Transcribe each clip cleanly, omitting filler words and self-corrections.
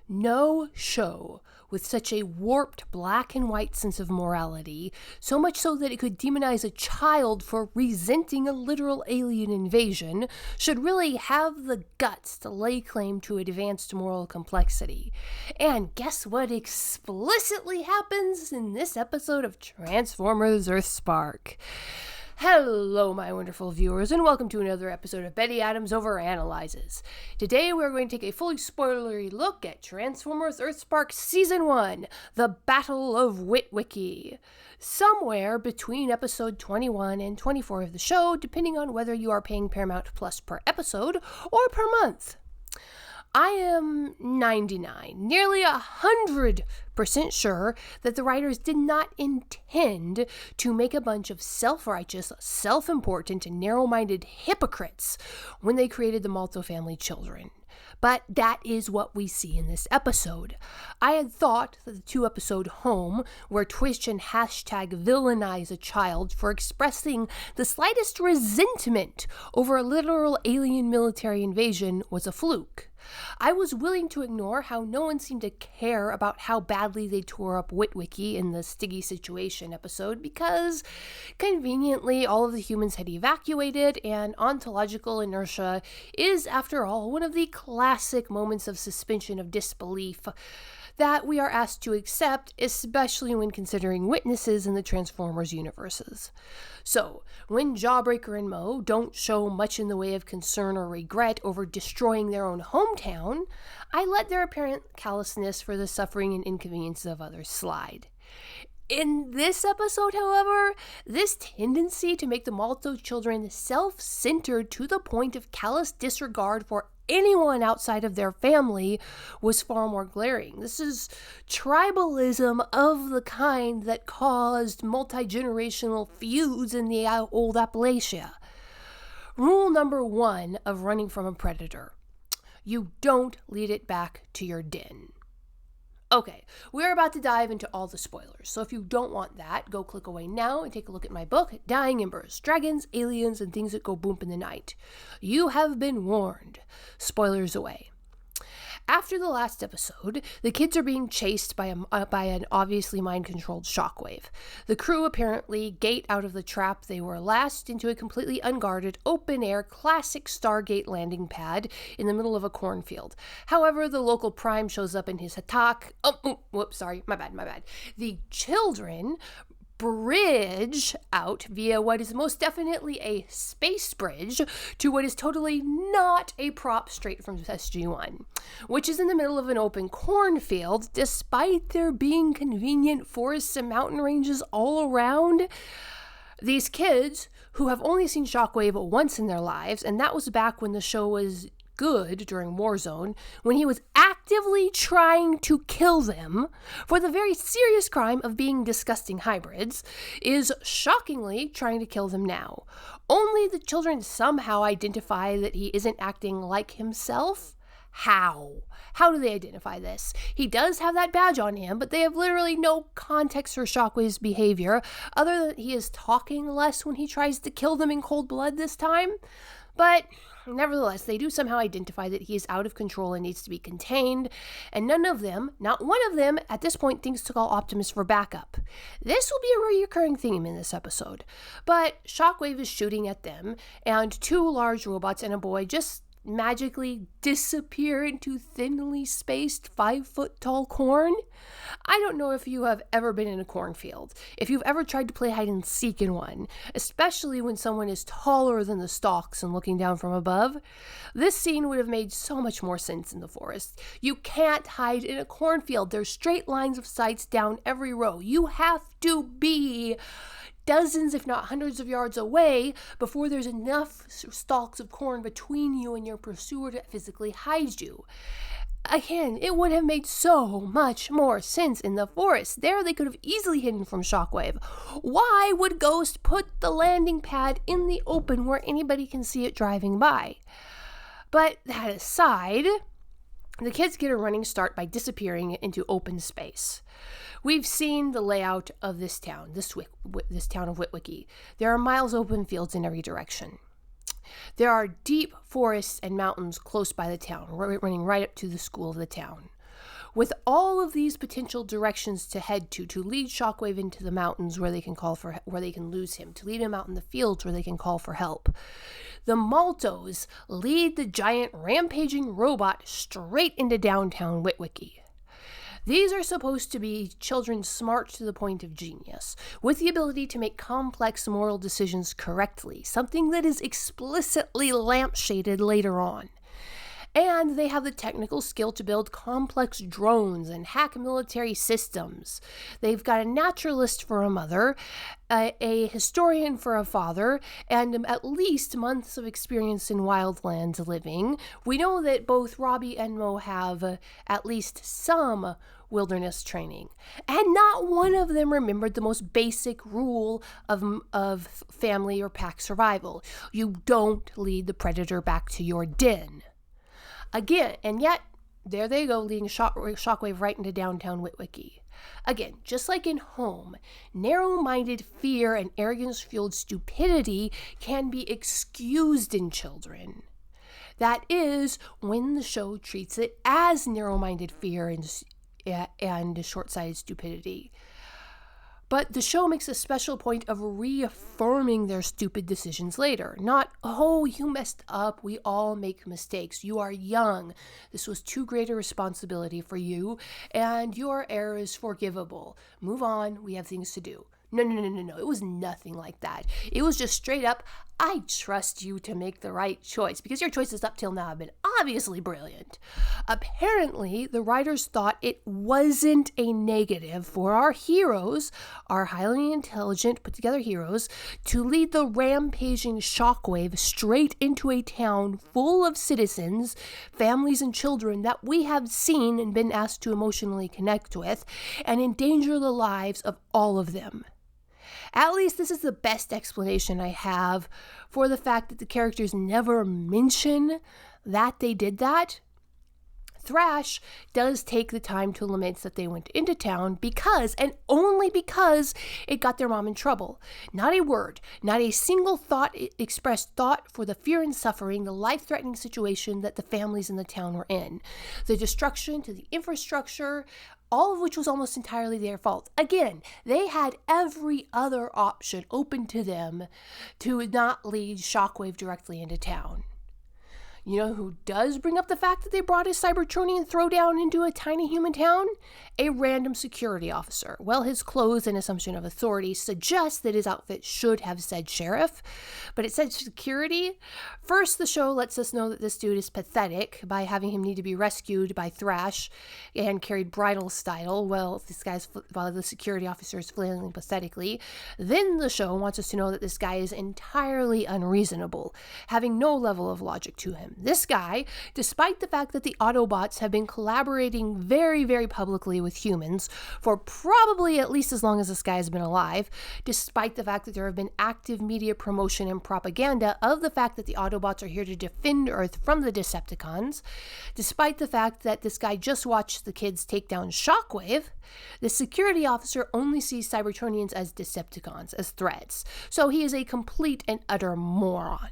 No show with such a warped black and white sense of morality, so much so that it could demonize a child for resenting a literal alien invasion, should really have the guts to lay claim to advanced moral complexity. And guess what explicitly happens in this episode of Transformers EarthSpark? Hello, my wonderful viewers, and welcome to another episode of Betty Adams Overanalyzes. Today, we're going to take a fully spoilery look at Transformers EarthSpark Season 1, The Battle of Witwicky. Somewhere between episode 21 and 24 of the show, depending on whether you are paying Paramount Plus per episode or per month. I am 99, nearly 100% sure that the writers did not intend to make a bunch of self-righteous, self-important, and narrow-minded hypocrites when they created the Malto family children. But that is what we see in this episode. I had thought that the 2-episode Home, where Twitch and hashtag villainize a child for expressing the slightest resentment over a literal alien military invasion, was a fluke. I was willing to ignore how no one seemed to care about how badly they tore up Witwicky in the Stiggy Situation episode because, conveniently, all of the humans had evacuated, and ontological inertia is, after all, one of the classic moments of suspension of disbelief that we are asked to accept, especially when considering witnesses in the Transformers universes. So, when Jawbreaker and Mo don't show much in the way of concern or regret over destroying their own hometown, I let their apparent callousness for the suffering and inconvenience of others slide. In this episode, however, this tendency to make the Malto children self-centered to the point of callous disregard for anyone outside of their family was far more glaring. This is tribalism of the kind that caused multi-generational feuds in the old Appalachia. Rule number 1 of running from a predator: you don't lead it back to your den. Okay, we're about to dive into all the spoilers, so if you don't want that, go click away now and take a look at my book, Dying Embers, Dragons, Aliens, and Things That Go Boomp in the Night. You have been warned. Spoilers away. After the last episode, the kids are being chased by an obviously mind-controlled shockwave. The crew apparently gate out of the trap they were last into a completely unguarded, open-air, classic Stargate landing pad in the middle of a cornfield. However, the local prime shows up in his attack. My bad. The children bridge out via what is most definitely a space bridge to what is totally not a prop straight from SG-1, which is in the middle of an open cornfield, despite there being convenient forests and mountain ranges all around. These kids, who have only seen Shockwave once in their lives, and that was back when the show was good during Warzone, when he was actively trying to kill them for the very serious crime of being disgusting hybrids, is shockingly trying to kill them now. Only the children somehow identify that he isn't acting like himself. How? How do they identify this? He does have that badge on him, but they have literally no context for Shockwave's behavior, other than he is talking less when he tries to kill them in cold blood this time. But nevertheless, they do somehow identify that he is out of control and needs to be contained, and none of them, not one of them, at this point thinks to call Optimus for backup. This will be a recurring theme in this episode, but Shockwave is shooting at them, and 2 large robots and a boy just magically disappear into thinly spaced 5-foot-tall corn. I don't know if you have ever been in a cornfield, if you've ever tried to play hide and seek in one, especially when someone is taller than the stalks and looking down from above. This scene would have made so much more sense in the forest. You can't hide in a cornfield. There's straight lines of sights down every row. You have to be dozens, if not hundreds of yards away before there's enough stalks of corn between you and your pursuer to physically hide you. Again, it would have made so much more sense in the forest. There they could have easily hidden from Shockwave. Why would Ghost put the landing pad in the open where anybody can see it driving by? But that aside, the kids get a running start by disappearing into open space. We've seen the layout of this town, this town of Witwicky. There are miles open fields in every direction. There are deep forests and mountains close by the town, running right up to the school of the town. With all of these potential directions to head to lead Shockwave into the mountains where they can lose him, to lead him out in the fields where they can call for help, the Maltos lead the giant rampaging robot straight into downtown Witwicky. These are supposed to be children smart to the point of genius, with the ability to make complex moral decisions correctly, something that is explicitly lampshaded later on. And they have the technical skill to build complex drones and hack military systems. They've got a naturalist for a mother, a historian for a father, and at least months of experience in wildlands living. We know that both Robbie and Mo have at least some wilderness training. And not one of them remembered the most basic rule of family or pack survival. You don't lead the predator back to your den. Again, and yet, there they go, leading Shockwave right into downtown Witwicky. Again, just like in Home, narrow-minded fear and arrogance-fueled stupidity can be excused in children. That is, when the show treats it as narrow-minded fear and short-sighted stupidity. But the show makes a special point of reaffirming their stupid decisions later. Not, oh, you messed up, we all make mistakes. You are young. This was too great a responsibility for you, and your error is forgivable. Move on, we have things to do. No. It was nothing like that. It was just straight up, I trust you to make the right choice, because your choices up till now have been obviously brilliant. Apparently, the writers thought it wasn't a negative for our heroes, our highly intelligent, put-together heroes, to lead the rampaging Shockwave straight into a town full of citizens, families, and children that we have seen and been asked to emotionally connect with, and endanger the lives of all of them. At least this is the best explanation I have for the fact that the characters never mention that they did that. Thrash does take the time to lament that they went into town because, and only because, it got their mom in trouble. Not a word, not a single thought expressed thought for the fear and suffering, the life-threatening situation that the families in the town were in. The destruction to the infrastructure, all of which was almost entirely their fault. Again, they had every other option open to them to not lead Shockwave directly into town. You know who does bring up the fact that they brought a Cybertronian throwdown into a tiny human town? A random security officer. Well, his clothes and assumption of authority suggest that his outfit should have said sheriff, but it said security. First, the show lets us know that this dude is pathetic by having him need to be rescued by Thrash and carried bridal style while the security officer is flailing pathetically. Then the show wants us to know that this guy is entirely unreasonable, having no level of logic to him. This guy, despite the fact that the Autobots have been collaborating very, very publicly with humans for probably at least as long as this guy has been alive, despite the fact that there have been active media promotion and propaganda of the fact that the Autobots are here to defend Earth from the Decepticons, despite the fact that this guy just watched the kids take down Shockwave, the security officer only sees Cybertronians as Decepticons, as threats. So he is a complete and utter moron.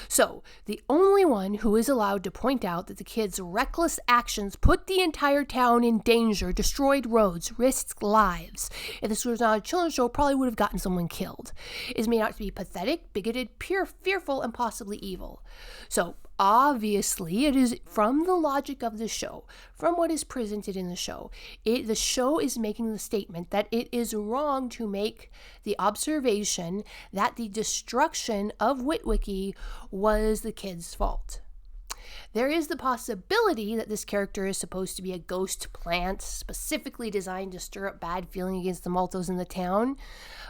So, the only one who is allowed to point out that the kids' reckless actions put the entire town in danger, destroyed roads, risked lives. If this was not a children's show, probably would have gotten someone killed. Is made out to be pathetic, bigoted, pure, fearful, and possibly evil. So, obviously, it is from the logic of the show, from what is presented in the show. The show is making the statement that it is wrong to make the observation that the destruction of Witwicky was the kids' fault. There is the possibility that this character is supposed to be a ghost plant specifically designed to stir up bad feeling against the Maltos in the town,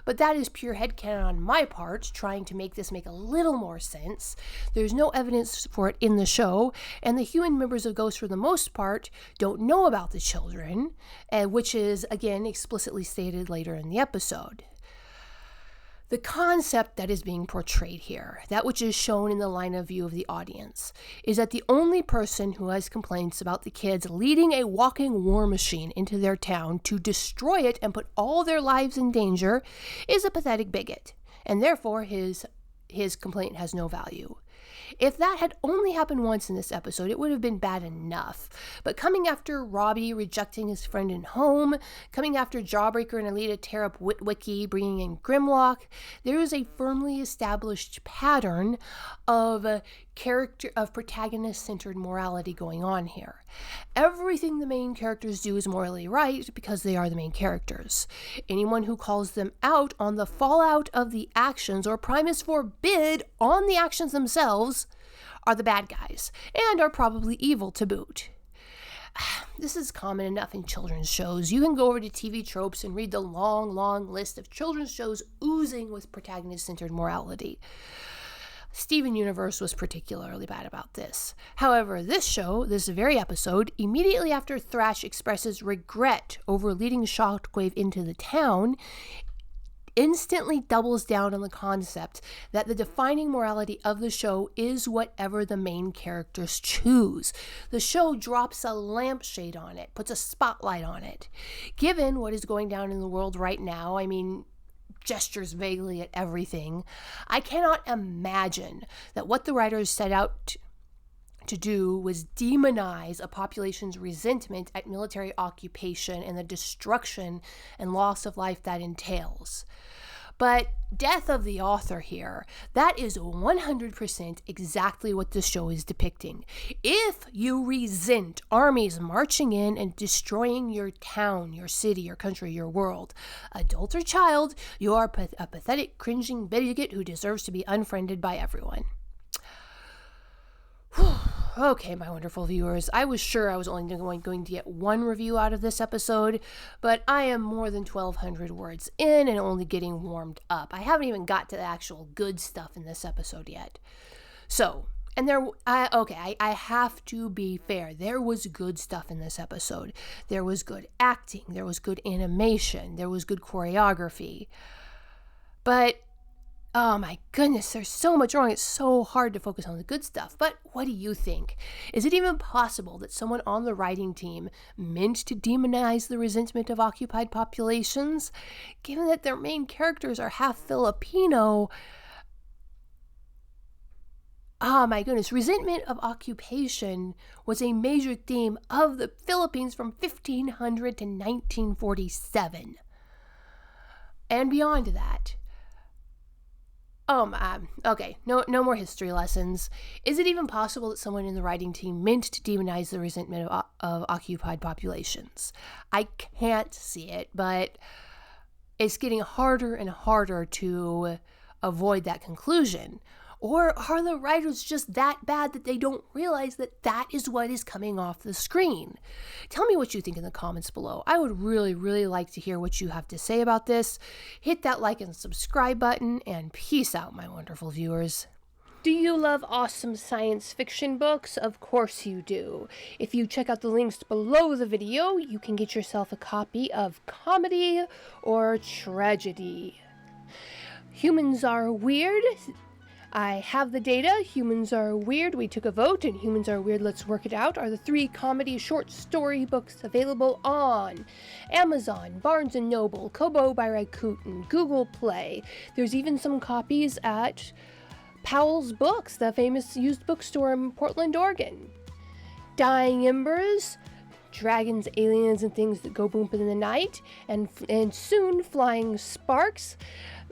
but that is pure headcanon on my part, trying to make this make a little more sense. There's no evidence for it in the show, and the human members of Ghost, for the most part, don't know about the children, which is, again, explicitly stated later in the episode. The concept that is being portrayed here, that which is shown in the line of view of the audience, is that the only person who has complaints about the kids leading a walking war machine into their town to destroy it and put all their lives in danger is a pathetic bigot, and therefore his complaint has no value. If that had only happened once in this episode, it would have been bad enough. But coming after Robbie rejecting his friend and home, coming after Jawbreaker and Alita tear up Witwicky, bringing in Grimlock, there is a firmly established pattern of protagonist-centered morality going on here. Everything the main characters do is morally right because they are the main characters. Anyone who calls them out on the fallout of the actions, or primus forbid, on the actions themselves, are the bad guys, and are probably evil to boot. This is common enough in children's shows. You can go over to TV Tropes and read the long, long list of children's shows oozing with protagonist-centered morality. Steven Universe was particularly bad about this. However, this show, this very episode, immediately after Thrash expresses regret over leading Shockwave into the town, instantly doubles down on the concept that the defining morality of the show is whatever the main characters choose. The show drops a lampshade on it, puts a spotlight on it. Given what is going down in the world right now, gestures vaguely at everything, I cannot imagine that what the writers set out to do was demonize a population's resentment at military occupation and the destruction and loss of life that entails. But death of the author here, that is 100% exactly what the show is depicting. If you resent armies marching in and destroying your town, your city, your country, your world, adult or child, you are a pathetic, cringing bigot who deserves to be unfriended by everyone. Okay, my wonderful viewers, I was sure I was only going to get one review out of this episode, but I am more than 1,200 words in and only getting warmed up. I haven't even got to the actual good stuff in this episode yet. So, and I have to be fair. There was good stuff in this episode. There was good acting. There was good animation. There was good choreography. But oh my goodness, there's so much wrong. It's so hard to focus on the good stuff. But what do you think? Is it even possible that someone on the writing team meant to demonize the resentment of occupied populations? Given that their main characters are half Filipino. Oh my goodness, resentment of occupation was a major theme of the Philippines from 1500 to 1947. And beyond that. Okay, no more history lessons. Is it even possible that someone in the writing team meant to demonize the resentment of occupied populations? I can't see it, but it's getting harder and harder to avoid that conclusion. Or are the writers just that bad that they don't realize that that is what is coming off the screen? Tell me what you think in the comments below. I would really, really like to hear what you have to say about this. Hit that like and subscribe button, and peace out, my wonderful viewers. Do you love awesome science fiction books? Of course you do. If you check out the links below the video, you can get yourself a copy of Comedy or Tragedy. Humans Are Weird. I have the data. Humans Are Weird, We Took a Vote, and Humans Are Weird, Let's Work It Out are the 3 comedy short story books available on Amazon, Barnes & Noble, Kobo by Rakuten, Google Play. There's even some copies at Powell's Books, the famous used bookstore in Portland, Oregon. Dying Embers, dragons, aliens, and things that go boom in the night, and soon Flying Sparks.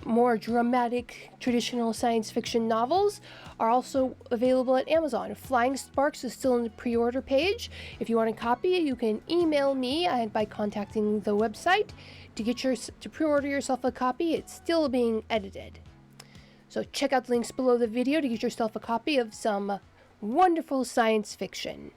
More dramatic, traditional science fiction novels are also available at Amazon. Flying Sparks is still in the pre-order page. If you want a copy, you can email me by contacting the website to pre-order yourself a copy. It's still being edited. So check out the links below the video to get yourself a copy of some wonderful science fiction.